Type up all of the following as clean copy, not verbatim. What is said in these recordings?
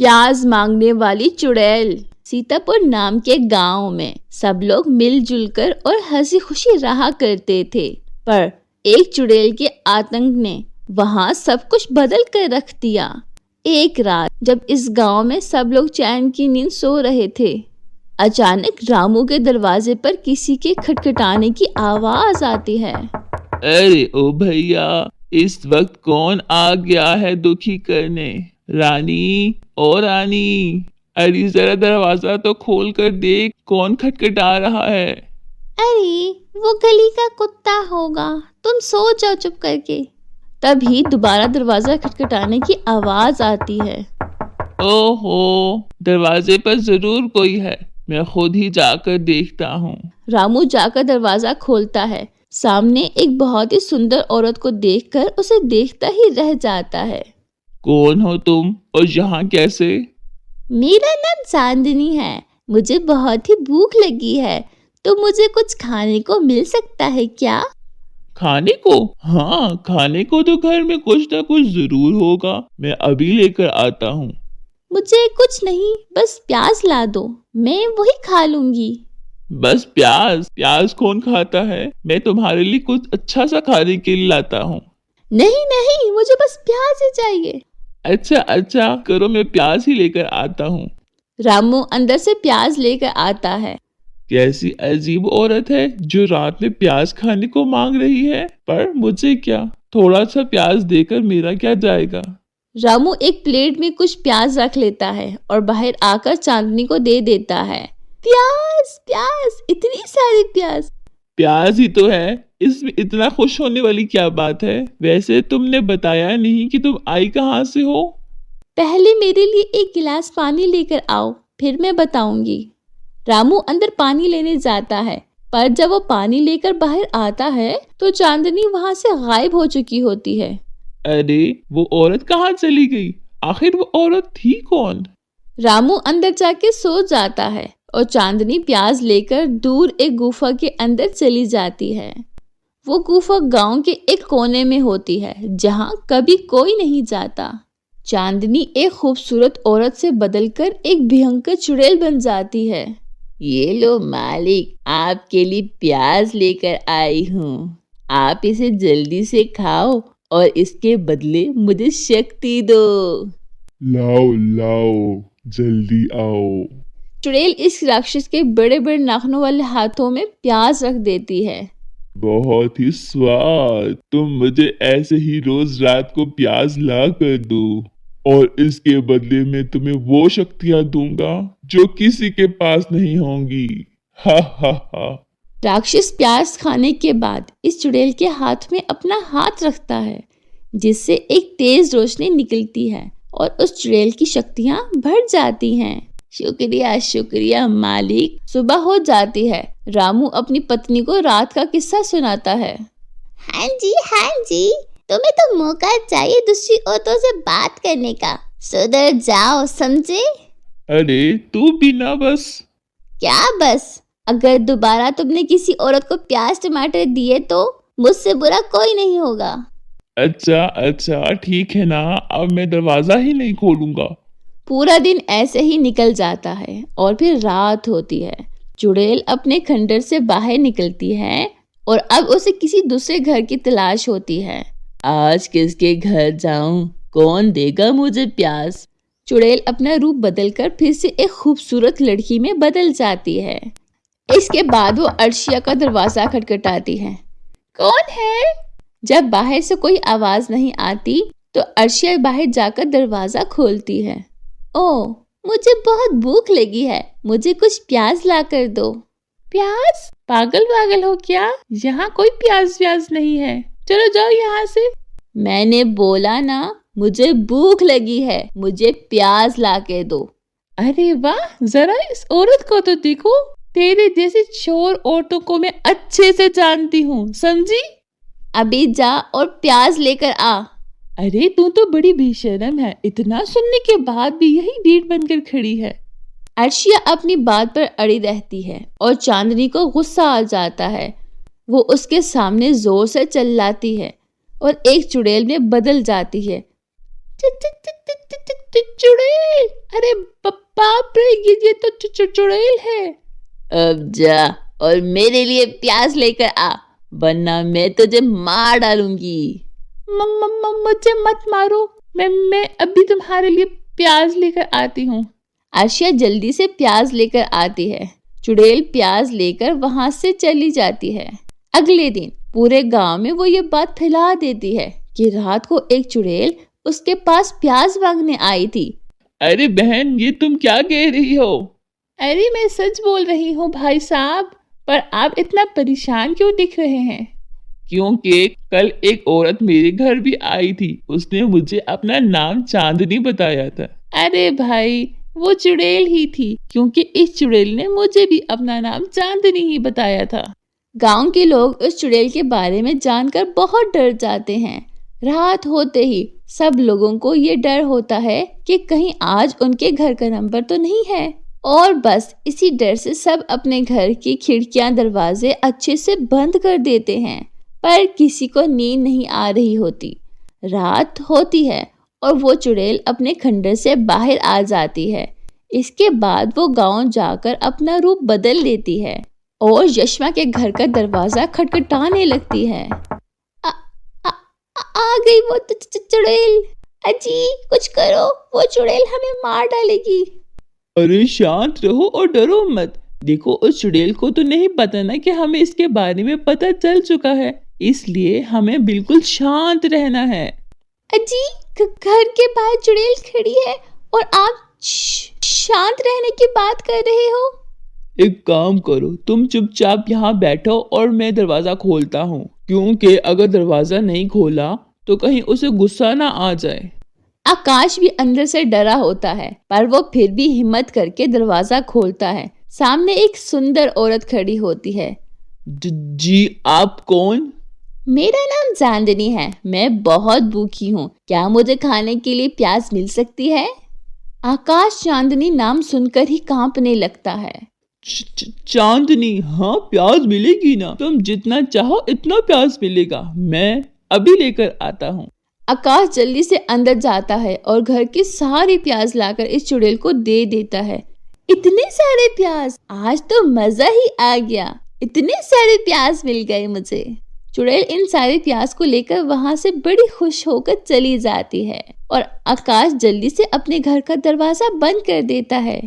प्याज मांगने वाली चुड़ैल। सीतापुर नाम के गांव में सब लोग मिलजुल कर और हंसी खुशी रहा करते थे, पर एक चुड़ैल के आतंक ने वहां सब कुछ बदल कर रख दिया। एक रात जब इस गांव में सब लोग चैन की नींद सो रहे थे, अचानक रामू के दरवाजे पर किसी के खटखटाने की आवाज आती है। अरे ओ भैया, इस वक्त कौन आ गया है दुखी करने? रानी, ओ रानी, अरे जरा दरवाजा तो खोल कर देख, कौन खटखटा रहा है? अरे वो गली का कुत्ता होगा, तुम सो जाओ चुप करके। तभी दोबारा दरवाजा खटखटाने की आवाज आती है। ओहो, दरवाजे पर जरूर कोई है, मैं खुद ही जाकर देखता हूँ। रामू जाकर दरवाजा खोलता है। सामने एक बहुत ही सुंदर औरत को देखकर उसे देखता ही रह जाता है। कौन हो तुम और यहाँ कैसे? मेरा नाम चांदनी है, मुझे बहुत ही भूख लगी है, तो मुझे कुछ खाने को मिल सकता है क्या? खाने को? हाँ, खाने को तो घर में कुछ ना कुछ जरूर होगा, मैं अभी लेकर आता हूँ। मुझे कुछ नहीं, बस प्याज ला दो, मैं वही खा लूंगी। बस प्याज? प्याज कौन खाता है? मैं तुम्हारे लिए कुछ अच्छा सा खाने के लिए लाता हूँ। नहीं नहीं, मुझे बस प्याज ही चाहिए। अच्छा करो, मैं प्याज ही लेकर आता हूँ। रामू अंदर से प्याज लेकर आता है। कैसी अजीब औरत है जो रात में प्याज खाने को मांग रही है, पर मुझे क्या, थोड़ा सा प्याज देकर मेरा क्या जाएगा। रामू एक प्लेट में कुछ प्याज रख लेता है और बाहर आकर चांदनी को दे देता है। प्याज प्याज, इतनी सारी प्याज। प्याज ही तो है, इसमें इतना खुश होने वाली क्या बात है? वैसे तुमने बताया नहीं कि तुम आई कहाँ से हो। पहले मेरे लिए एक गिलास पानी लेकर आओ, फिर मैं बताऊंगी। रामू अंदर पानी लेने जाता है, पर जब वो पानी लेकर बाहर आता है तो चांदनी वहां से गायब हो चुकी होती है। अरे वो औरत कहाँ चली गई? आखिर वो औरत थी कौन? रामू अंदर जाके सो जाता है और चांदनी प्याज लेकर दूर एक गुफा के अंदर चली जाती है। वो गुफा गांव के एक कोने में होती है, जहां कभी कोई नहीं जाता। चांदनी एक खूबसूरत औरत से बदलकर एक भयंकर चुड़ैल बन जाती है। ये लो मालिक, आपके लिए प्याज लेकर आई हूँ, आप इसे जल्दी से खाओ और इसके बदले मुझे शक्ति दो। लाओ लाओ, जल्दी आओ। चुड़ैल इस राक्षस के बड़े बड़े नाखूनों वाले हाथों में प्याज रख देती है। बहुत ही स्वाद, तुम मुझे ऐसे ही रोज रात को प्याज ला कर दो और इसके बदले में तुम्हें वो शक्तियां दूंगा जो किसी के पास नहीं होंगी। हा हा हा। राक्षस प्याज खाने के बाद इस चुड़ैल के हाथ में अपना हाथ रखता है, जिससे एक तेज रोशनी निकलती है और उस चुड़ैल की शक्तियां बढ़ जाती हैं। शुक्रिया शुक्रिया मालिक। सुबह हो जाती है। रामू अपनी पत्नी को रात का किस्सा सुनाता है। हाँ जी, तुम्हें तो मौका चाहिए दूसरी औरतों से बात करने का, सुधर जाओ, समझे? अरे तू भी ना बस। क्या बस? अगर दोबारा तुमने किसी औरत को प्याज टमाटर दिए तो मुझसे बुरा कोई नहीं होगा। अच्छा ठीक है ना, अब मैं दरवाजा ही नहीं खोलूंगा। पूरा दिन ऐसे ही निकल जाता है और फिर रात होती है। चुड़ैल अपने खंडर से बाहर निकलती है और अब उसे किसी दूसरे घर की तलाश होती है। आज किसके घर जाऊं? कौन देगा मुझे प्याज? चुड़ैल अपना रूप बदलकर फिर से एक खूबसूरत लड़की में बदल जाती है। इसके बाद वो अर्शिया का दरवाजा खटखटाती है। कौन है? जब बाहर से कोई आवाज नहीं आती तो अर्शिया बाहर जाकर दरवाजा खोलती है। ओह, मुझे बहुत भूख लगी है, मुझे कुछ प्याज ला कर दो। प्याज? पागल हो क्या? यहाँ कोई प्याज व्याज नहीं है, चलो जाओ यहाँ से। मैंने बोला ना, मुझे भूख लगी है, मुझे प्याज ला के दो। अरे वाह, जरा इस औरत को तो देखो, तेरे जैसी चोर औरतों को मैं अच्छे से जानती हूँ, समझी? अभी जा और प्याज लेकर आ। अरे तू तो बड़ी बेशर्म है, इतना सुनने के बाद भी यही ढीठ बनकर खड़ी है। अर्शिया अपनी बात पर अड़ी रहती है और चांदनी को गुस्सा आ जाता है। वो उसके सामने जोर से चिल्लाती है और एक चुड़ैल में बदल जाती है। चुड़ैल, अरे बाप रे, ये तो चुड़ैल है। अब जा और मेरे लिए प्याज लेकर आ, वरना मैं तुझे मार डालूंगी। मुझे मत मारो, मैं अभी तुम्हारे लिए प्याज लेकर आती हूँ। आशिया जल्दी से प्याज लेकर आती है। चुड़ैल प्याज लेकर वहां से चली जाती है। अगले दिन पूरे गांव में वो ये बात फैला देती है कि रात को एक चुड़ैल उसके पास प्याज मांगने आई थी। अरे बहन, ये तुम क्या कह रही हो? अरे मैं सच बोल रही हूँ भाई साहब, पर आप इतना परेशान क्यों दिख रहे हैं? क्योंकि कल एक औरत मेरे घर भी आई थी, उसने मुझे अपना नाम चांदनी बताया था। अरे भाई, वो चुड़ैल ही थी, क्योंकि इस चुड़ैल ने मुझे भी अपना नाम चांदनी ही बताया था। गांव के लोग उस चुड़ैल के बारे में जानकर बहुत डर जाते हैं। रात होते ही सब लोगों को ये डर होता है कि कहीं आज उनके घर का नंबर तो नहीं है, और बस इसी डर से सब अपने घर की खिड़कियां दरवाजे अच्छे से बंद कर देते हैं। पर किसी को नींद नहीं आ रही होती। रात होती है और वो चुड़ैल अपने खंडर से बाहर आ जाती है। इसके बाद वो गांव जाकर अपना रूप बदल लेती है और यशमा के घर का दरवाजा खटखटाने लगती है। आ गई वो चुड़ैल। अजी कुछ करो, वो चुड़ैल हमें मार डालेगी। अरे शांत रहो और डरो मत। देखो, उस चुड़ैल को तो नहीं पता ना कि हमें इसके बारे में पता चल चुका है, इसलिए हमें बिल्कुल शांत रहना है। अजी घर के बाहर चुड़ैल खड़ी है और आप शांत रहने की बात कर रहे हो। एक काम करो, तुम चुपचाप यहाँ बैठो और मैं दरवाजा खोलता हूँ, क्योंकि अगर दरवाजा नहीं खोला तो कहीं उसे गुस्सा ना आ जाए। आकाश भी अंदर से डरा होता है, पर वो फिर भी हिम्मत करके दरवाजा खोलता है। सामने एक सुंदर औरत खड़ी होती है। जी, आप कौन? मेरा नाम चांदनी है, मैं बहुत भूखी हूँ, क्या मुझे खाने के लिए प्याज मिल सकती है? आकाश चांदनी नाम सुनकर ही कांपने लगता है। चांदनी, हाँ प्याज मिलेगी ना, तुम जितना चाहो इतना प्याज मिलेगा, मैं अभी लेकर आता हूँ। आकाश जल्दी से अंदर जाता है और घर की सारी प्याज लाकर इस चुड़ैल को दे देता है। इतने सारे प्याज, आज तो मजा ही आ गया, इतने सारे प्याज मिल गए मुझे। चुड़ैल इन सारे प्याज को लेकर वहां से बड़ी खुश होकर चली जाती है और आकाश जल्दी से अपने घर का दरवाजा बंद कर देता है।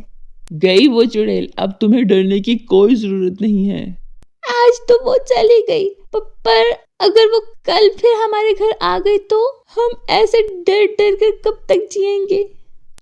गई वो चुड़ैल, अब तुम्हें डरने की कोई जरूरत नहीं है। आज तो वो चली गई, पर अगर वो कल फिर हमारे घर आ गई तो हम ऐसे डर डर कर कब तक जिएंगे?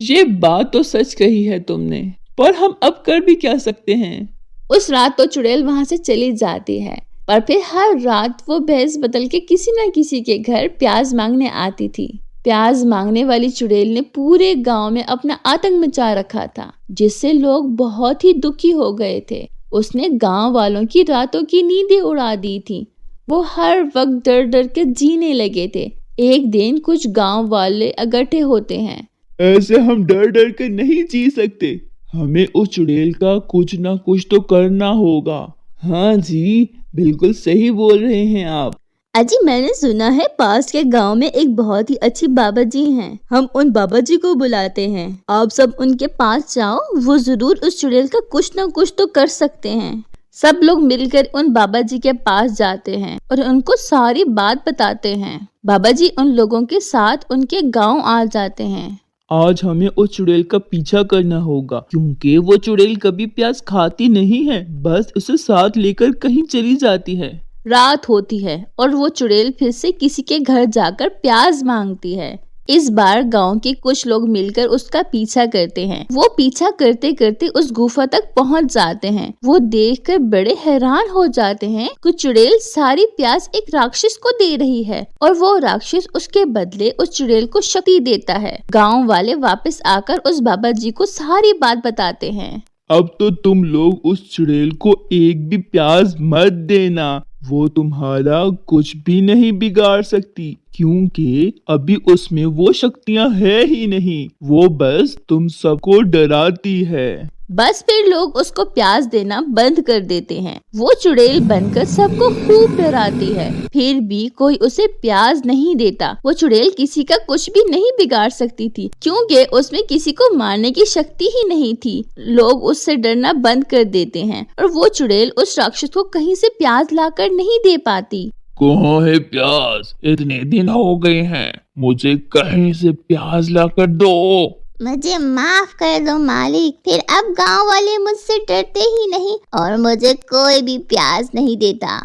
ये बात तो सच कही है तुमने, पर हम अब कर भी क्या सकते हैं? उस रात तो चुड़ैल वहां से चली जाती है, पर फिर हर रात वो भेष बदल के किसी न किसी के घर प्याज मांगने आती थी। प्याज मांगने वाली चुड़ैल ने पूरे गांव में अपना आतंक मचा रखा था, जिससे लोग बहुत ही दुखी हो गए थे। उसने गांव वालों की रातों की नींदें उड़ा दी थी। वो हर वक्त डर डर के जीने लगे थे। एक दिन कुछ गांव वाले इकट्ठे होते हैं। ऐसे हम डर डर के नहीं जी सकते, हमें उस चुड़ैल का कुछ ना कुछ तो करना होगा। हाँ जी, बिल्कुल सही बोल रहे हैं आप। अजी मैंने सुना है पास के गांव में एक बहुत ही अच्छी बाबा जी हैं। हम उन बाबा जी को बुलाते हैं, आप सब उनके पास जाओ, वो जरूर उस चुड़ैल का कुछ न कुछ तो कर सकते हैं। सब लोग मिलकर उन बाबा जी के पास जाते हैं और उनको सारी बात बताते हैं। बाबा जी उन लोगों के साथ उनके गांव आ जाते हैं। आज हमें उस चुड़ैल का पीछा करना होगा, क्योंकि वो चुड़ैल कभी प्याज खाती नहीं है, बस उसे साथ लेकर कहीं चली जाती है। रात होती है और वो चुड़ैल फिर से किसी के घर जाकर प्याज मांगती है। इस बार गांव के कुछ लोग मिलकर उसका पीछा करते हैं। वो पीछा करते करते उस गुफा तक पहुंच जाते हैं। वो देखकर बड़े हैरान हो जाते हैं कि चुड़ैल सारी प्याज एक राक्षस को दे रही है और वो राक्षस उसके बदले उस चुड़ैल को शक्ति देता है। गांव वाले वापस आकर उस बाबा जी को सारी बात बताते हैं। अब तो तुम लोग उस चुड़ैल को एक भी प्याज मत देना, वो तुम्हारा कुछ भी नहीं बिगाड़ सकती। क्योंकि अभी उसमें वो शक्तियां है ही नहीं, वो बस तुम सबको डराती है। बस फिर लोग उसको प्याज देना बंद कर देते हैं। वो चुड़ैल बनकर सबको खूब डराती है, फिर भी कोई उसे प्याज नहीं देता। वो चुड़ैल किसी का कुछ भी नहीं बिगाड़ सकती थी, क्योंकि उसमें किसी को मारने की शक्ति ही नहीं थी। लोग उससे डरना बंद कर देते हैं और वो चुड़ैल उस राक्षस को कहीं से प्याज लाकर नहीं दे पाती। कहाँ है प्याज? इतने दिन हो गए हैं, मुझे कहीं से प्याज लाकर दो। मुझे माफ कर दो मालिक, फिर अब गांव वाले मुझसे डरते ही नहीं और मुझे कोई भी प्याज नहीं देता।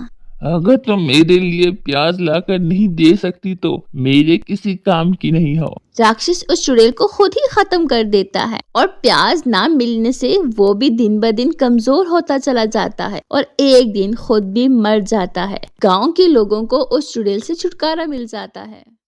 अगर तुम मेरे लिए प्याज लाकर नहीं दे सकती तो मेरे किसी काम की नहीं हो। राक्षस उस चुड़ैल को खुद ही खत्म कर देता है और प्याज ना मिलने से वो भी दिन ब दिन कमजोर होता चला जाता है और एक दिन खुद भी मर जाता है। गांव के लोगों को उस चुड़ैल से छुटकारा मिल जाता है।